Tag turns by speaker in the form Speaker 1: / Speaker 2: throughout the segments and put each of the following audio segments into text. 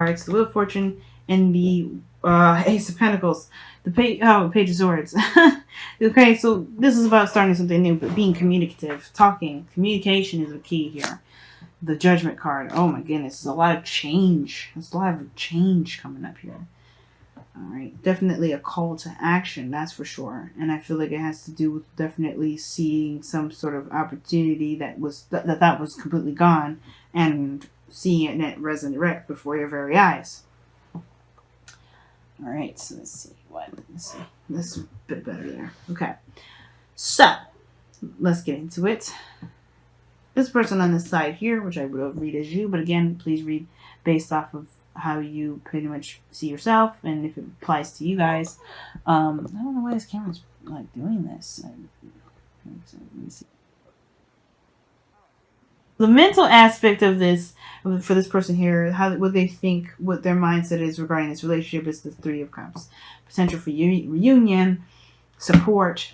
Speaker 1: cards, the Wheel of Fortune, and the Ace of Pentacles. The Page of Swords. Okay, so this is about starting something new, but being communicative, talking. Communication is the key here. The Judgment card. Oh my goodness, there's a lot of change. There's a lot of change coming up here. Alright, definitely a call to action, that's for sure. And I feel like it has to do with definitely seeing some sort of opportunity that was completely gone, and seeing it resurrect before your very eyes. Alright, so let's see. This is a bit better there. Okay. So, let's get into it. This person on this side here, which I will read as you, but again, please read based off of how you pretty much see yourself, and if it applies to you guys. I don't know why this camera's like doing this. Let me see. The mental aspect of this, for this person here, what they think, what their mindset is regarding this relationship, is the Three of Cups. Potential for reunion, support,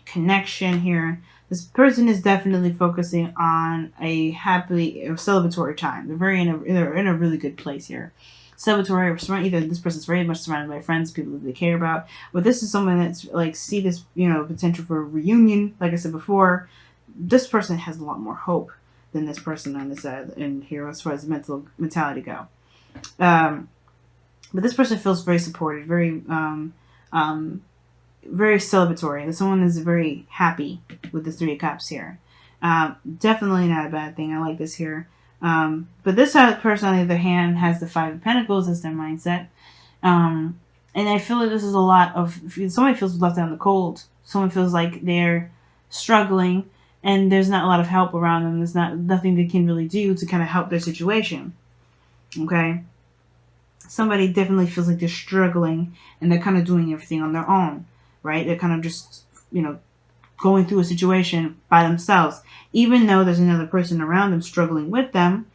Speaker 1: connection here. This person is definitely focusing on a happily celebratory time. They're in a really good place here. Celebratory, either this person's very much surrounded by friends, people that they care about, but this is someone that's like see this, potential for a reunion. Like I said before, this person has a lot more hope than this person on this side and here as far as mentality go. But this person feels very supported, very celebratory. And someone is very happy with the Three of Cups here. Definitely not a bad thing. I like this here. But this person, on the other hand, has the Five of Pentacles as their mindset. And I feel like this is a lot of, if somebody feels left out in the cold, someone feels like they're struggling and there's not a lot of help around them. There's nothing they can really do to kind of help their situation. Okay? Somebody definitely feels like they're struggling and they're kind of doing everything on their own, right? They're kind of just, going through a situation by themselves. Even though there's another person around them struggling with them,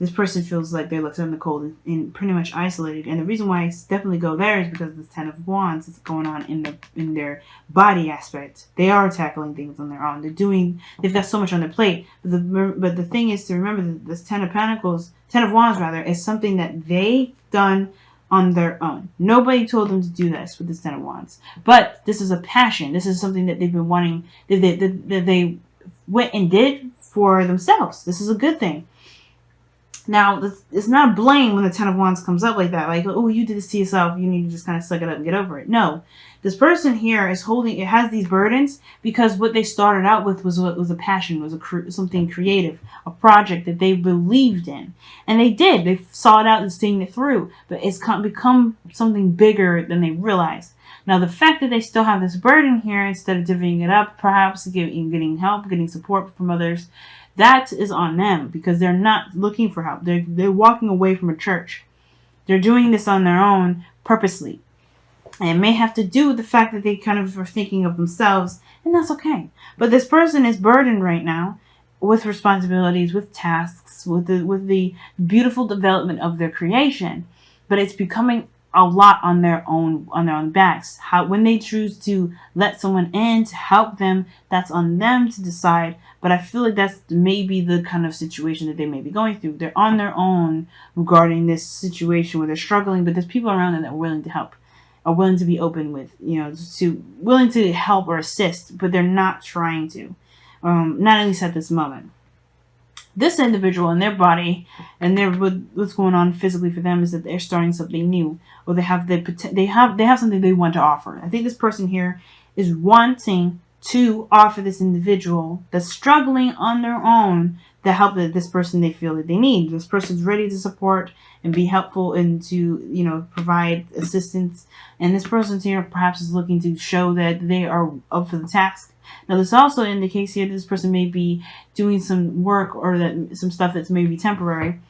Speaker 1: this person feels like they're left out in the cold and pretty much isolated. And the reason why I definitely go there is because the Ten of Wands is going on in their body aspect. They are tackling things on their own. They've got so much on their plate. But the thing is to remember that this Ten of Wands rather, is something that they've done on their own. Nobody told them to do this with this Ten of Wands. But this is a passion. This is something that they've been wanting, that they went and did for themselves. This is a good thing. Now, it's not blame when the Ten of Wands comes up like that. Like, oh, you did this to yourself. You need to just kind of suck it up and get over it. No. This person here has these burdens because what they started out with was a passion, was something creative, a project that they believed in. And they did. They saw it out and seen it through. But it's become something bigger than they realized. Now, the fact that they still have this burden here, instead of divvying it up, perhaps getting help, getting support from others, that is on them because they're not looking for help. They're walking away from a church. They're doing this on their own purposely. And it may have to do with the fact that they kind of are thinking of themselves, and that's okay. But this person is burdened right now with responsibilities, with tasks, with the beautiful development of their creation. But it's becoming a lot on their own backs. When they choose to let someone in to help them, that's on them to decide. But I feel like that's maybe the kind of situation that they may be going through. They're on their own regarding this situation where they're struggling, but there's people around them that are willing to help, are willing to be open with, willing to help or assist, but they're not trying to, not at least at this moment. This individual in their body and what's going on physically for them is that they're starting something new, or they have something they want to offer. I think this person here is wanting to offer this individual that's struggling on their own the help that this person they feel that they need. This person's ready to support and be helpful and to, provide assistance. And this person here perhaps is looking to show that they are up for the task. Now, this also indicates here that this person may be doing some work or some stuff that's maybe temporary.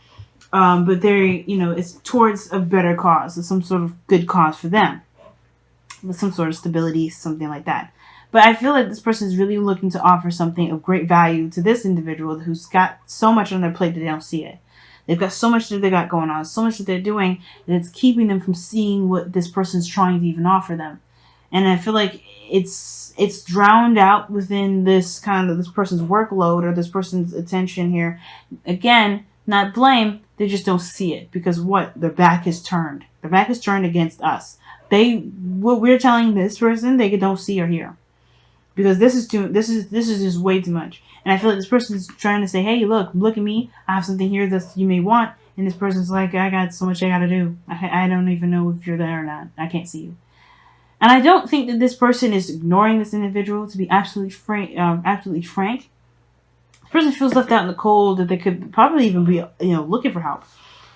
Speaker 1: But it's towards a better cause, or some sort of good cause for them. With some sort of stability, something like that. But I feel like this person is really looking to offer something of great value to this individual who's got so much on their plate that they don't see it. They've got so much that they got going on, so much that they're doing, that it's keeping them from seeing what this person's trying to even offer them. And I feel like it's drowned out within this person's workload or this person's attention here. Again, not blame, They just don't see it because what? Their back is turned. Their back is turned against us. What we're telling this person, they don't see or hear, because this is just way too much. And I feel like this person is trying to say, hey, look at me. I have something here that you may want. And this person's like, I got so much I got to do. I don't even know if you're there or not. I can't see you. And I don't think that this person is ignoring this individual, to be absolutely frank. This person feels left out in the cold, that they could probably even be, looking for help.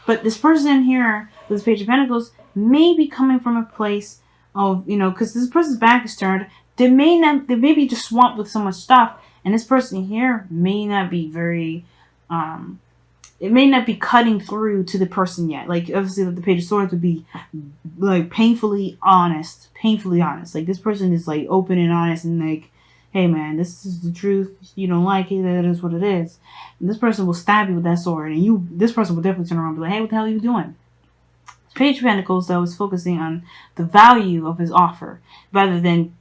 Speaker 1: But this person here, with this Page of Pentacles, may be coming from a place of, because this person's back is turned. They may be just swamped with so much stuff. And this person here may not be very, it may not be cutting through to the person yet. Like, obviously, the Page of Swords would be, like, painfully honest. Like, this person is, like, open and honest and, like, hey, man, this is the truth. You don't like it, that is what it is. And this person will stab you with that sword. And this person will definitely turn around and be like, hey, what the hell are you doing? Page of Pentacles, though, is focusing on the value of his offer rather than,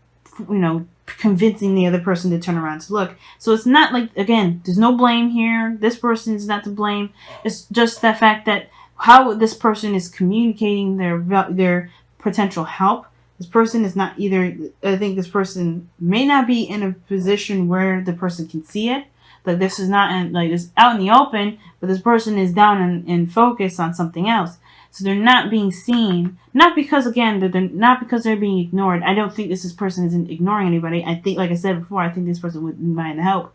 Speaker 1: convincing the other person to turn around to look. So it's not like, again, there's no blame here. This person is not to blame. It's just the fact that how this person is communicating their potential help. This person is not either, I think this person may not be in a position where the person can see it. Like, this is not it's out in the open, but this person is down and focused on something else. So they're not being seen, not because they're being ignored. I don't think this person isn't ignoring anybody. I think, like I said before, I think this person would mind the help.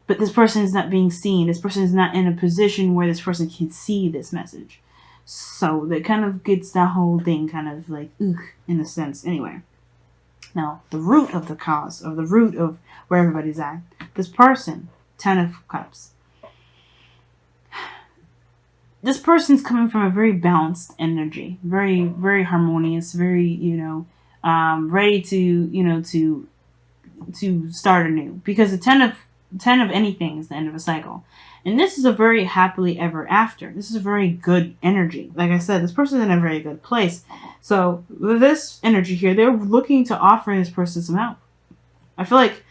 Speaker 1: But this person is not being seen. This person is not in a position where this person can see this message. So that kind of gets that whole thing kind of like, in a sense. Anyway. Now, the root of the cause, or the root of where everybody's at. This person, 10 of Cups. This person's coming from a very balanced energy, very, very harmonious, very, ready to start anew. Because the 10 of anything is the end of a cycle. And this is a very happily ever after. This is a very good energy. Like I said, this person's in a very good place. So with this energy here, they're looking to offer this person some help. I feel like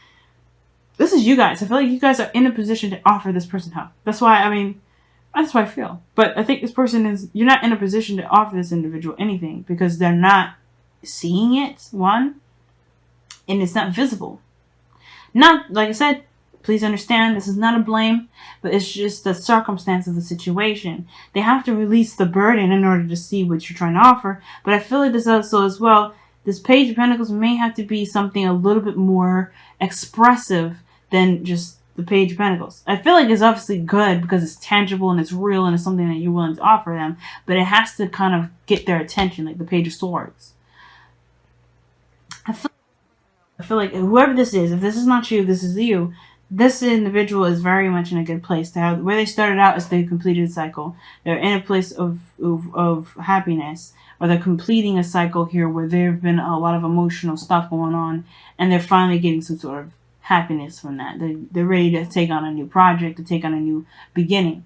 Speaker 1: this is you guys. I feel like you guys are in a position to offer this person help. That's why I feel. But I think this person you're not in a position to offer this individual anything because they're not seeing it, one, and it's not visible. Not, like I said, please understand, this is not a blame, but it's just the circumstance of the situation. They have to release the burden in order to see what you're trying to offer. But I feel like this also as well, this Page of Pentacles may have to be something a little bit more expressive than just the Page of Pentacles. I feel like it's obviously good because it's tangible and it's real and it's something that you're willing to offer them, but it has to kind of get their attention, like the Page of Swords. I feel like whoever this is, if this is not you, this is you. This individual is very much in a good place to have. Where they started out is they completed a cycle. They're in a place of happiness, or they're completing a cycle here where there have been a lot of emotional stuff going on, and they're finally getting some sort of happiness from that. They're ready to take on a new project, to take on a new beginning.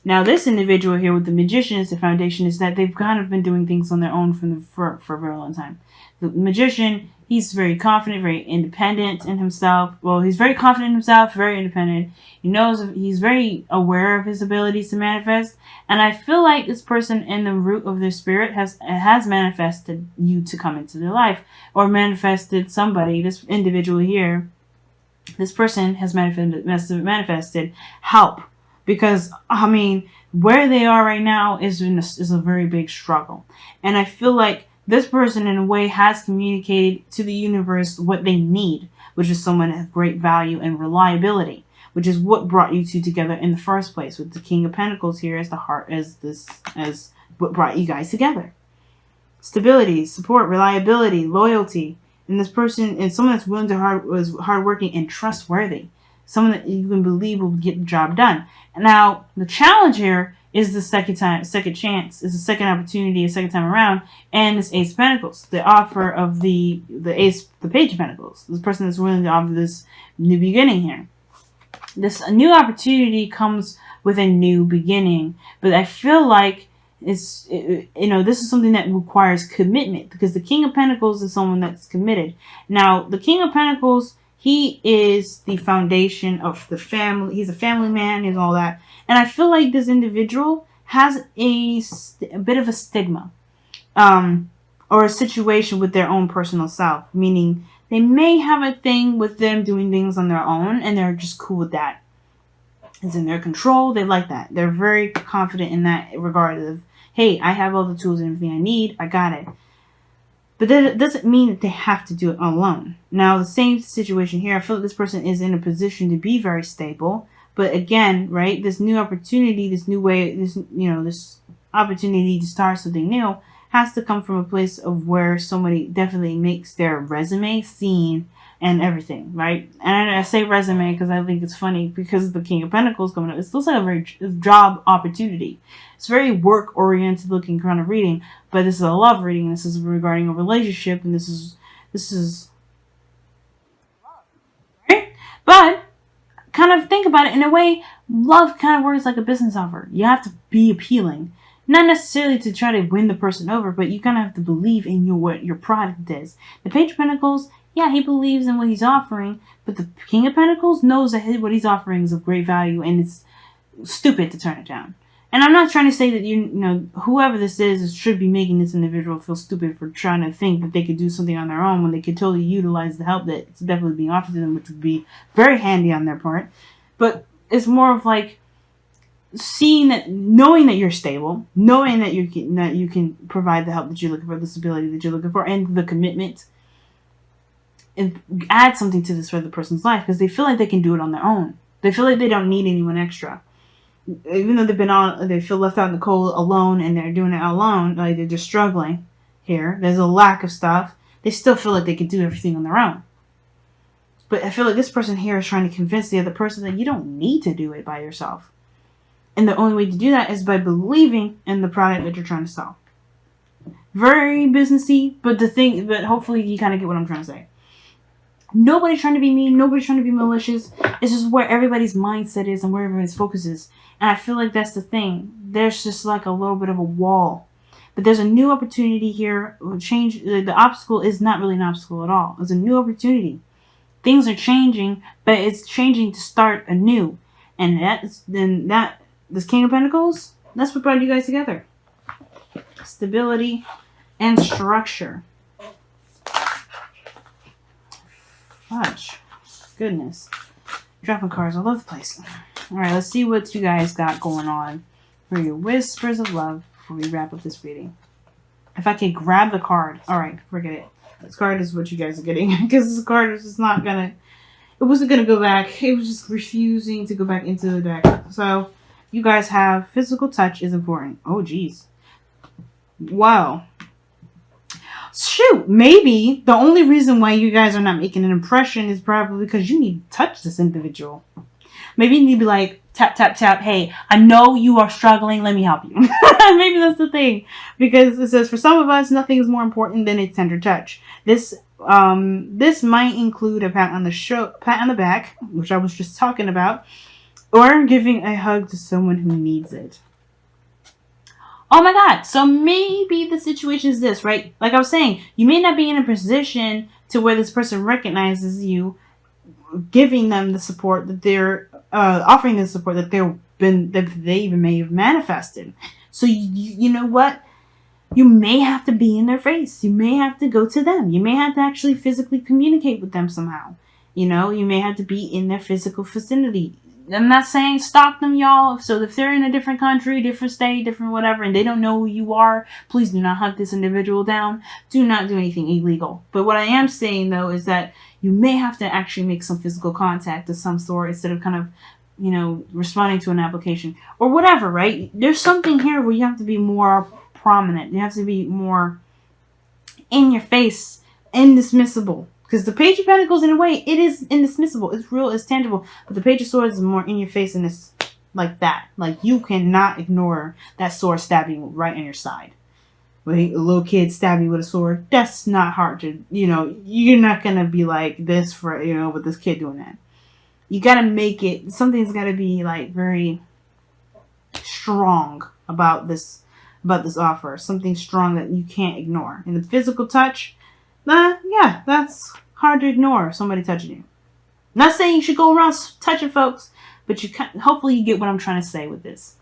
Speaker 1: Now, this individual here with the Magician is the foundation, is that they've kind of been doing things on their own for a very long time. The Magician, he's very confident, very independent in himself. Well, he's very confident in himself, very independent. He's very aware of his abilities to manifest. And I feel like this person in the root of their spirit has manifested you to come into their life, or manifested somebody, this individual here. This person has manifested help, because where they are right now is a very big struggle, and I feel like this person in a way has communicated to the universe what they need, which is someone of great value and reliability, which is what brought you two together in the first place. With the King of Pentacles here as the heart, as what brought you guys together. Stability, support, reliability, loyalty. And this person is someone that's willing to was hardworking and trustworthy. Someone that you can believe will get the job done. And now the challenge here is the second chance, is the second opportunity, a second time around, and this Ace of Pentacles, the offer of the Page of Pentacles. This person that's willing to offer this new beginning here. This new opportunity comes with a new beginning, but I feel like this is something that requires commitment, because the King of Pentacles is someone that's committed. Now, the King of Pentacles, He is the foundation of the family. He's a family man. He's all that. And I feel like this individual has a bit of a stigma, or a situation with their own personal self, meaning they may have a thing with them doing things on their own, and they're just cool with that. It's in their control. They like that. They're very confident in that regard of, hey, I have all the tools and everything I need. I got it. But that doesn't mean that they have to do it alone. Now, the same situation here, I feel like this person is in a position to be very stable. But again, right, this new opportunity, this new way, this opportunity to start something new has to come from a place of where somebody definitely makes their resume seen and everything, right? And I say resume because I think it's funny because the King of Pentacles coming up. It looks like a very job opportunity. It's very work-oriented looking kind of reading, but this is a love reading. This is regarding a relationship, and this is right. But kind of think about it in a way. Love kind of works like a business offer. You have to be appealing. Not necessarily to try to win the person over, but you kind of have to believe in what your product is. The Page of Pentacles, yeah, he believes in what he's offering, but the King of Pentacles knows that what he's offering is of great value, and it's stupid to turn it down. And I'm not trying to say that you know whoever this is should be making this individual feel stupid for trying to think that they could do something on their own when they could totally utilize the help that's definitely being offered to them, which would be very handy on their part. But it's more of like seeing that, knowing that you're stable, knowing that you can provide the help that you're looking for, the stability that you're looking for, and the commitment, and add something to this other person's life because they feel like they can do it on their own. They feel like they don't need anyone extra, even though they feel left out in the cold alone, and they're doing it alone. Like they're just struggling here. There's a lack of stuff. They still feel like they can do everything on their own. But I feel like this person here is trying to convince the other person that you don't need to do it by yourself. And the only way to do that is by believing in the product that you're trying to sell. Very businessy, but hopefully you kind of get what I'm trying to say. Nobody's trying to be mean. Nobody's trying to be malicious. It's just where everybody's mindset is and where everybody's focus is. And I feel like that's the thing. There's just like a little bit of a wall. But there's a new opportunity here. Change. The obstacle is not really an obstacle at all. It's a new opportunity. Things are changing, but it's changing to start anew. And this King of Pentacles, that's what brought you guys together. Stability and structure. Fudge. Goodness. Dropping cards all over the place. Alright, let's see what you guys got going on for your whispers of love before we wrap up this reading. If I can grab the card. Alright, forget it. This card is what you guys are getting. Because this card is just not gonna... It wasn't gonna go back. It was just refusing to go back into the deck. So, you guys have physical touch is important. Oh, geez. Wow. Shoot, maybe the only reason why you guys are not making an impression is probably because you need to touch this individual. Maybe you need to be like, tap, tap, tap. Hey, I know you are struggling. Let me help you. Maybe that's the thing. Because it says, for some of us, nothing is more important than a tender touch. This might include a pat on the back, which I was just talking about, or giving a hug to someone who needs it. Oh my God. So maybe the situation is this, right? Like I was saying, you may not be in a position to where this person recognizes you, giving them the support that they're offering the support that they even may have manifested. So you know what? You may have to be in their face. You may have to go to them. You may have to actually physically communicate with them somehow. You know, you may have to be in their physical vicinity. I'm not saying stalk them, y'all. So if they're in a different country, different state, different whatever, and they don't know who you are, please do not hunt this individual down. Do not do anything illegal. But what I am saying, though, is that you may have to actually make some physical contact of some sort instead of kind of, you know, responding to an application or whatever, right? There's something here where you have to be more prominent. You have to be more in your face, indismissible. Because the Page of Pentacles, in a way, it is indismissible. It's real, it's tangible. But the Page of Swords is more in your face, and it's like that. Like, you cannot ignore that sword stabbing right on your side. When a little kid stab you with a sword, that's not hard to, you know, you're not going to be like this for, you know, with this kid doing that. You got to make it, something's got to be, like, very strong about this offer. Something strong that you can't ignore. And the physical touch, yeah, that's hard to ignore, somebody touching you. Not saying you should go around touching folks, but hopefully you get what I'm trying to say with this.